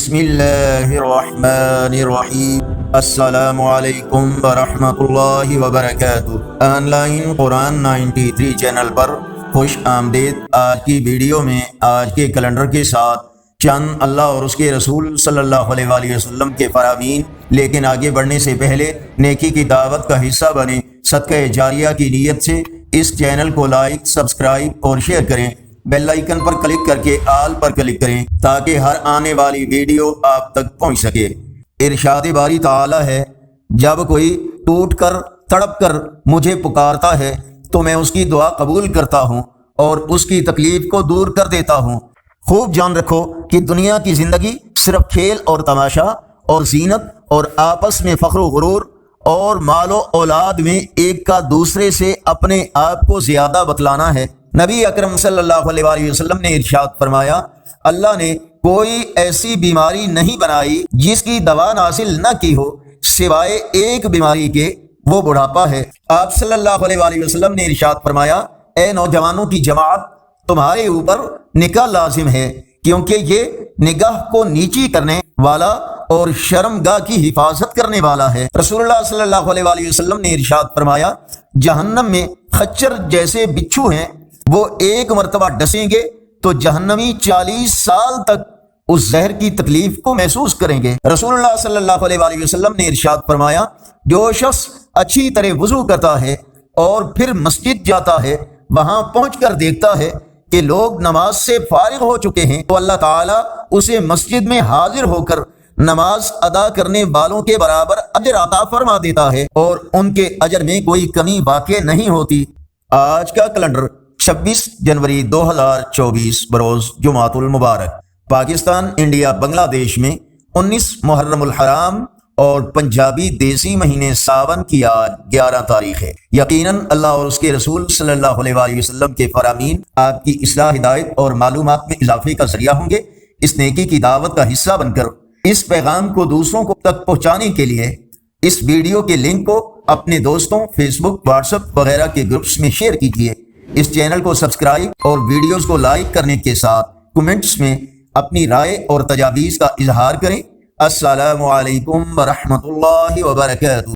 بسم اللہ الرحمن الرحیم۔ السلام علیکم ورحمۃ اللہ وبرکاتہ۔ آن لائن قرآن 93 چینل پر خوش آمدید۔ آج کی ویڈیو میں آج کے کیلنڈر کے ساتھ چند اللہ اور اس کے رسول صلی اللہ علیہ وآلہ وسلم کے فرامین، لیکن آگے بڑھنے سے پہلے نیکی کی دعوت کا حصہ بنیں۔ صدقہ جاریہ کی نیت سے اس چینل کو لائک، سبسکرائب اور شیئر کریں۔ بیل آئیکن پر کلک کر کے آل پر کلک کریں تاکہ ہر آنے والی ویڈیو آپ تک پہنچ سکے۔ ارشاد باری تعالی ہے، جب کوئی ٹوٹ کر تڑپ کر مجھے پکارتا ہے تو میں اس کی دعا قبول کرتا ہوں اور اس کی تکلیف کو دور کر دیتا ہوں۔ خوب جان رکھو کہ دنیا کی زندگی صرف کھیل اور تماشا اور زینت اور آپس میں فخر و غرور اور مال و اولاد میں ایک کا دوسرے سے اپنے آپ کو زیادہ بتلانا ہے۔ نبی اکرم صلی اللہ علیہ وآلہ وسلم نے ارشاد فرمایا، اللہ نے کوئی ایسی بیماری نہیں بنائی جس کی دوا حاصل نہ کی ہو سوائے ایک بیماری کے، وہ بڑھاپا ہے۔ آپ صلی اللہ علیہ وآلہ وسلم نے ارشاد فرمایا، اے نوجوانوں کی جماعت، تمہارے اوپر نکاح لازم ہے، کیونکہ یہ نگاہ کو نیچی کرنے والا اور شرمگاہ کی حفاظت کرنے والا ہے۔ رسول اللہ صلی اللہ علیہ وآلہ وسلم نے ارشاد فرمایا، جہنم میں خچر جیسے بچھو ہیں، وہ ایک مرتبہ ڈسیں گے تو جہنمی 40 سال تک اس زہر کی تکلیف کو محسوس کریں گے۔ رسول اللہ صلی اللہ علیہ وآلہ وسلم نے ارشاد فرمایا، جو شخص اچھی طرح وضو کرتا ہے اور پھر مسجد جاتا ہے، وہاں پہنچ کر دیکھتا ہے کہ لوگ نماز سے فارغ ہو چکے ہیں، تو اللہ تعالیٰ اسے مسجد میں حاضر ہو کر نماز ادا کرنے والوں کے برابر اجر عطا فرما دیتا ہے اور ان کے اجر میں کوئی کمی واقع نہیں ہوتی۔ آج کا کیلنڈر 26 جنوری 2024 بروز جمعۃ المبارک۔ پاکستان، انڈیا، بنگلہ دیش میں 19 محرم الحرام اور پنجابی دیسی مہینے ساون کی آج 11 تاریخ ہے۔ یقیناً اللہ اور اس کے رسول صلی اللہ علیہ وآلہ وسلم کے فرامین آپ کی اصلاح، ہدایت اور معلومات میں اضافے کا ذریعہ ہوں گے۔ اس نیکی کی دعوت کا حصہ بن کر اس پیغام کو دوسروں کو تک پہنچانے کے لیے اس ویڈیو کے لنک کو اپنے دوستوں، فیس بک، واٹس ایپ وغیرہ کے گروپس میں شیئر کیجیے۔ اس چینل کو سبسکرائب اور ویڈیوز کو لائک کرنے کے ساتھ کمنٹس میں اپنی رائے اور تجاویز کا اظہار کریں۔ السلام علیکم ورحمۃ اللہ وبرکاتہ۔